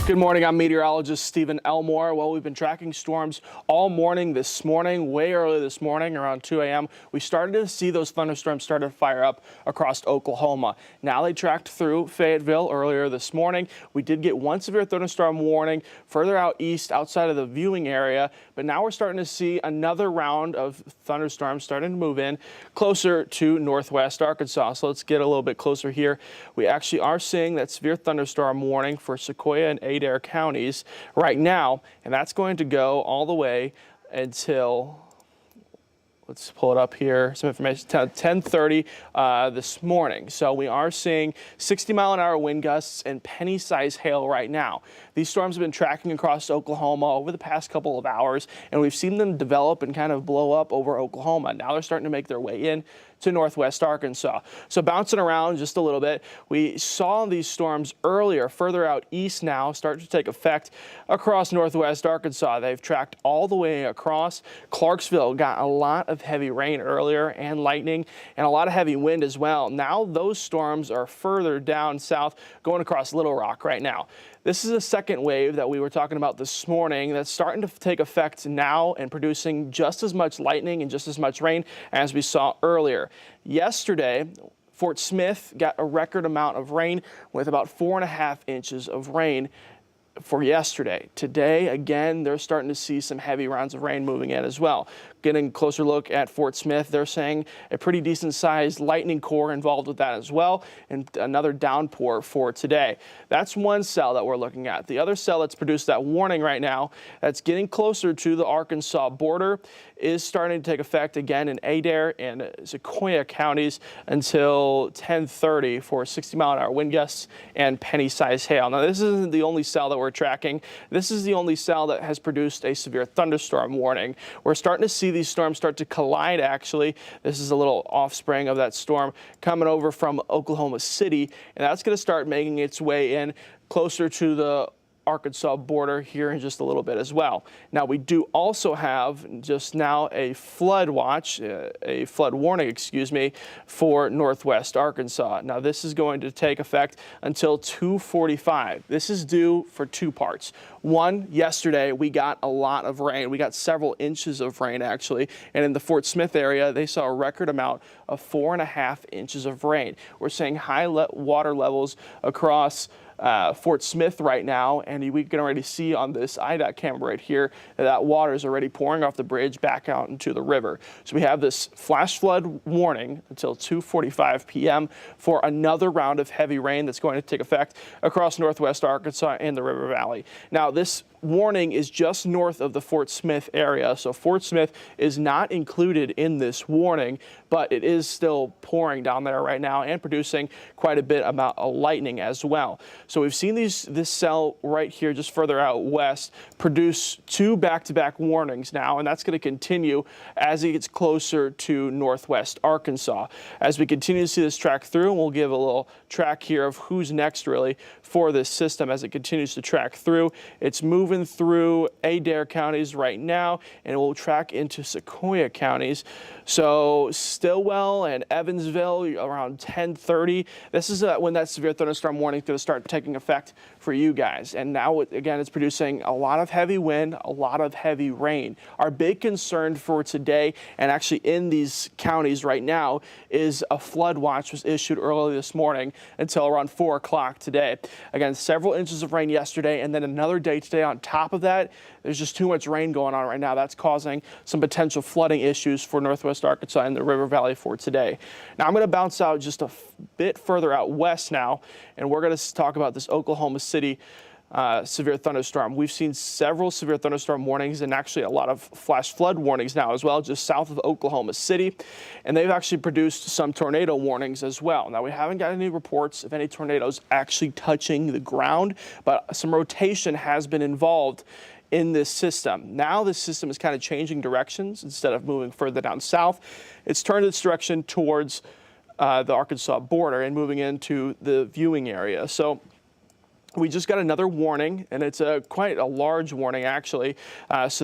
Good morning, I'm meteorologist Stephen Elmore. Well, we've been tracking storms all morning this morning, way early this morning, around 2 a.m. We started to see those thunderstorms start to fire up across Oklahoma. Now they tracked through Fayetteville earlier this morning. We did get one severe thunderstorm warning further out east outside of the viewing area, but now we're starting to see another round of thunderstorms starting to move in closer to northwest Arkansas. So let's get a little bit closer here. We actually are seeing that severe thunderstorm warning for Sequoia and Adair counties right now, and that's going to go all the way until, let's pull it up here, some information, 10:30 this morning. So we are seeing 60-mile-an-hour wind gusts and penny-sized hail right now. These storms have been tracking across Oklahoma over the past couple of hours, and we've seen them develop and kind of blow up over Oklahoma. Now they're starting to make their way in to northwest Arkansas. So bouncing around just a little bit, we saw these storms earlier, further out east now, start to take effect across northwest Arkansas. They've tracked all the way across. Clarksville got a lot of heavy rain earlier and lightning and a lot of heavy wind as well. Now those storms are further down south, going across Little Rock right now. This is a second wave that we were talking about this morning that's starting to take effect now and producing just as much lightning and just as much rain as we saw earlier. Yesterday, Fort Smith got a record amount of rain with about 4.5 inches of rain for yesterday. Today, again, they're starting to see some heavy rounds of rain moving in as well. Getting a closer look at Fort Smith, they're saying a pretty decent sized lightning core involved with that as well, and another downpour for today. That's one cell that we're looking at. The other cell that's produced that warning right now, that's getting closer to the Arkansas border, is starting to take effect again in Adair and Sequoyah counties until 10:30 for 60-mile-an-hour wind gusts and penny-sized hail. Now, this isn't the only cell that we're tracking. This is the only cell that has produced a severe thunderstorm warning. We're starting to see these storms start to collide, actually. This is a little offspring of that storm coming over from Oklahoma City, and that's going to start making its way in closer to the Arkansas border here in just a little bit as well. Now, we do also have just now a flood watch, a flood warning, excuse me, for northwest Arkansas. Now, this is going to take effect until 2:45. This is due for two parts. One, yesterday we got a lot of rain. We got several inches of rain, actually, and in the Fort Smith area, they saw a record amount of 4.5 inches of rain. We're seeing high water levels across Fort Smith right now, and we can already see on this IDOT camera right here that water is already pouring off the bridge back out into the river. So we have this flash flood warning until 2:45 p.m. for another round of heavy rain that's going to take effect across northwest Arkansas and the River Valley. Now, this warning is just north of the Fort Smith area, so Fort Smith is not included in this warning, but it is still pouring down there right now and producing quite a bit amount of lightning as well. So we've seen this cell right here just further out west produce two back-to-back warnings now, and that's going to continue as it gets closer to northwest Arkansas. As we continue to see this track through, and we'll give a little track here of who's next really for this system as it continues to track through. It's moving through Adair counties right now, and it will track into Sequoia counties. So Stillwell and Evansville around 10:30. This is when that severe thunderstorm warning is going to start taking effect for you guys. And now, again, it's producing a lot of heavy wind, a lot of heavy rain. Our big concern for today, and actually in these counties right now, is a flood watch was issued early this morning until around 4 o'clock today. Again, several inches of rain yesterday, and then another day today on top of that. There's just too much rain going on right now. That's causing some potential flooding issues for northwest Arkansas and the River Valley for today. Now, I'm going to bounce out just a bit further out west now, and we're going to talk about this Oklahoma City severe thunderstorm. We've seen several severe thunderstorm warnings and actually a lot of flash flood warnings now as well, just south of Oklahoma City. And they've actually produced some tornado warnings as well. Now, we haven't got any reports of any tornadoes actually touching the ground, but some rotation has been involved in this system. Now this system is kind of changing directions. Instead of moving further down south, it's turned its direction towards the Arkansas border and moving into the viewing area. So We just got another warning, and it's quite a large warning, actually. So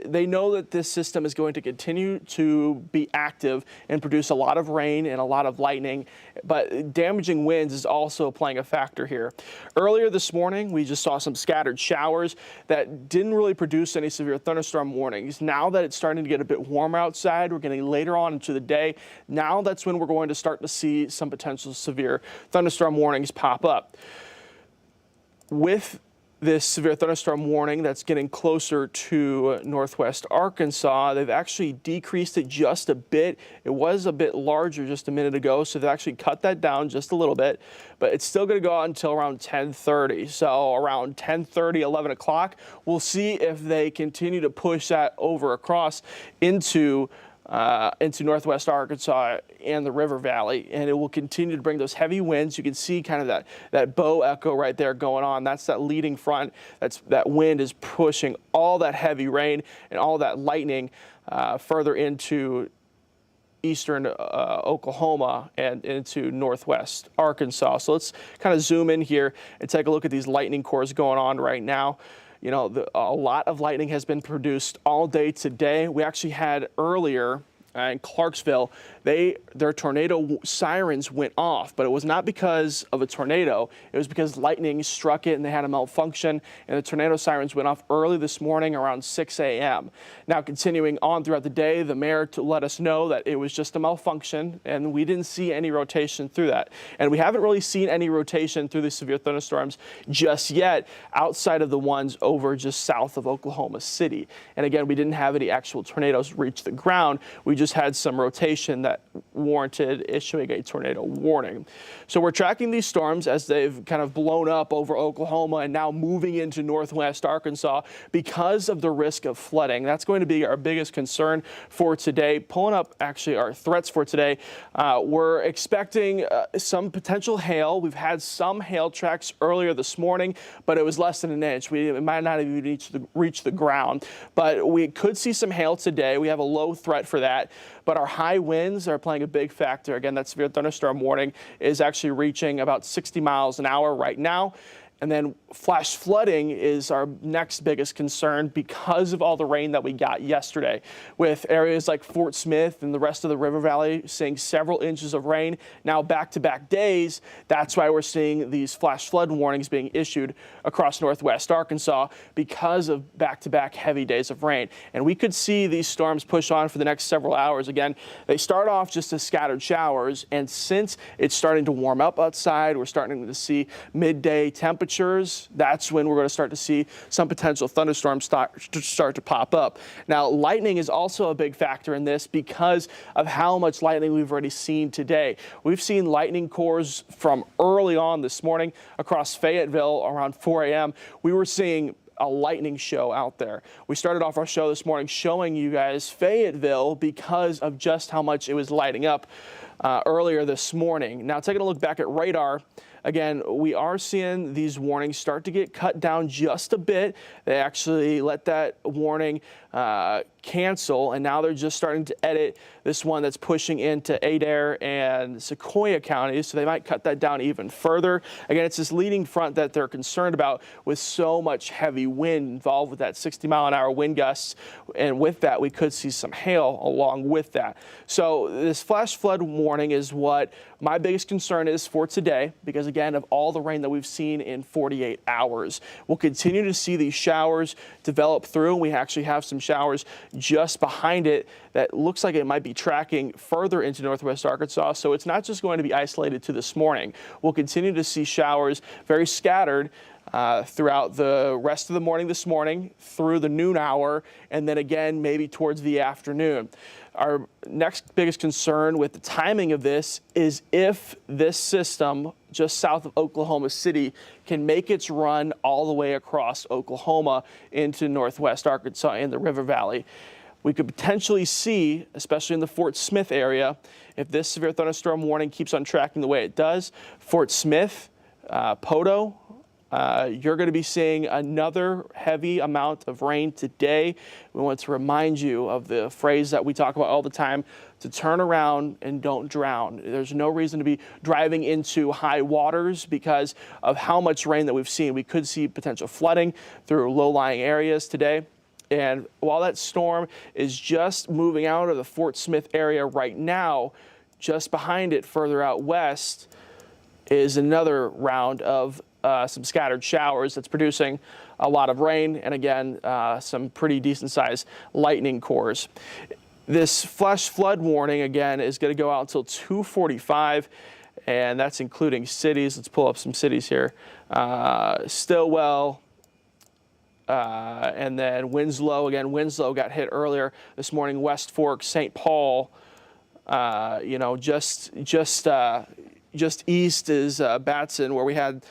they know that this system is going to continue to be active and produce a lot of rain and a lot of lightning, but damaging winds is also playing a factor here. Earlier this morning, we just saw some scattered showers that didn't really produce any severe thunderstorm warnings. Now that it's starting to get a bit warmer outside, we're getting later on into the day. Now that's when we're going to start to see some potential severe thunderstorm warnings pop up. With this severe thunderstorm warning that's getting closer to northwest Arkansas, they've actually decreased it just a bit. It was a bit larger just a minute ago, so they've actually cut that down just a little bit, but it's still going to go out until around 10:30. So around 10:30, 11 o'clock, we'll see if they continue to push that over across into northwest Arkansas and the river valley, and it will continue to bring those heavy winds. You can see kind of that bow echo right there going on. That's that leading front. That wind is pushing all that heavy rain and all that lightning further into eastern Oklahoma and into northwest Arkansas. So let's kind of zoom in here and take a look at these lightning cores going on right now. You know, a lot of lightning has been produced all day today. We actually had earlier in Clarksville, their tornado sirens went off, but it was not because of a tornado. It was because lightning struck it and they had a malfunction, and the tornado sirens went off early this morning around 6 a.m. Now, continuing on throughout the day, the mayor let us know that it was just a malfunction, and we didn't see any rotation through that. And we haven't really seen any rotation through these severe thunderstorms just yet, outside of the ones over just south of Oklahoma City. And again, we didn't have any actual tornadoes reach the ground. We just had some rotation that warranted issuing a tornado warning. So we're tracking these storms as they've kind of blown up over Oklahoma and now moving into northwest Arkansas because of the risk of flooding. That's going to be our biggest concern for today. Pulling up actually our threats for today, we're expecting some potential hail. We've had some hail tracks earlier this morning, but it was less than an inch. It might not even reach the ground, but we could see some hail today. We have a low threat for that. But our high winds are playing a big factor. Again, that severe thunderstorm warning is actually reaching about 60 miles an hour right now. And then flash flooding is our next biggest concern because of all the rain that we got yesterday, with areas like Fort Smith and the rest of the river valley seeing several inches of rain. Now back-to-back days, that's why we're seeing these flash flood warnings being issued across northwest Arkansas because of back-to-back heavy days of rain. And we could see these storms push on for the next several hours. Again, they start off just as scattered showers, and since it's starting to warm up outside, we're starting to see midday temperatures. That's when we're going to start to see some potential thunderstorms start to pop up. Now, lightning is also a big factor in this because of how much lightning we've already seen today. We've seen lightning cores from early on this morning across Fayetteville around 4 a.m. We were seeing a lightning show out there. We started off our show this morning showing you guys Fayetteville because of just how much it was lighting up earlier this morning. Now, taking a look back at radar, again, we are seeing these warnings start to get cut down just a bit. They actually let that warning cancel, and now they're just starting to edit this one that's pushing into Adair and Sequoyah Counties, so they might cut that down even further. Again, it's this leading front that they're concerned about with so much heavy wind involved with that 60-mile-an-hour wind gusts, and with that, we could see some hail along with that. So this flash flood warning is what my biggest concern is for today, because again, of all the rain that we've seen in 48 hours. We'll continue to see these showers develop through, and we actually have some showers just behind it that looks like it might be tracking further into northwest Arkansas. So it's not just going to be isolated to this morning. We'll continue to see showers very scattered throughout the rest of the morning this morning, through the noon hour, and then again maybe towards the afternoon. Our next biggest concern with the timing of this is if this system just south of Oklahoma City can make its run all the way across Oklahoma into northwest Arkansas and the river valley. We could potentially see, especially in the Fort Smith area, if this severe thunderstorm warning keeps on tracking the way it does, Fort Smith, Poto, You're going to be seeing another heavy amount of rain today. We want to remind you of the phrase that we talk about all the time, to turn around and don't drown. There's no reason to be driving into high waters because of how much rain that we've seen. We could see potential flooding through low-lying areas today. And while that storm is just moving out of the Fort Smith area right now, just behind it further out west is another round of some scattered showers that's producing a lot of rain, and again, some pretty decent sized lightning cores. This flash flood warning again is going to go out until 2:45, and that's including cities. Let's pull up some cities here. Stillwell, and then Winslow. Again, Winslow got hit earlier this morning. West Fork, St. Paul, just east is Batson, where we had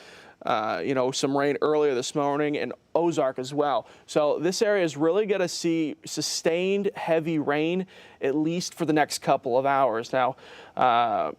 some rain earlier this morning, and Ozark as well. So this area is really going to see sustained heavy rain, at least for the next couple of hours. Now,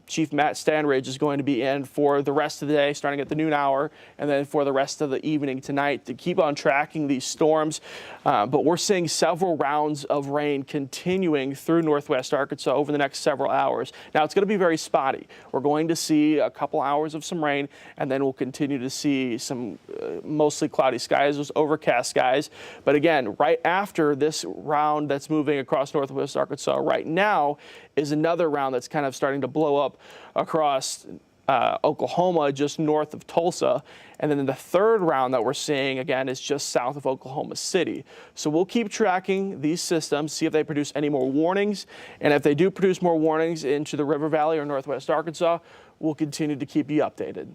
Chief Matt Standridge is going to be in for the rest of the day, starting at the noon hour, and then for the rest of the evening tonight to keep on tracking these storms. But we're seeing several rounds of rain continuing through northwest Arkansas over the next several hours. Now, it's going to be very spotty. We're going to see a couple hours of some rain, and then we'll continue to see some mostly cloudy skies, those overcast skies. But again, right after this round that's moving across northwest Arkansas right now is another round that's kind of starting to blow up across Oklahoma, just north of Tulsa. And then the third round that we're seeing, again, is just south of Oklahoma City. So we'll keep tracking these systems, see if they produce any more warnings. And if they do produce more warnings into the River Valley or northwest Arkansas, we'll continue to keep you updated.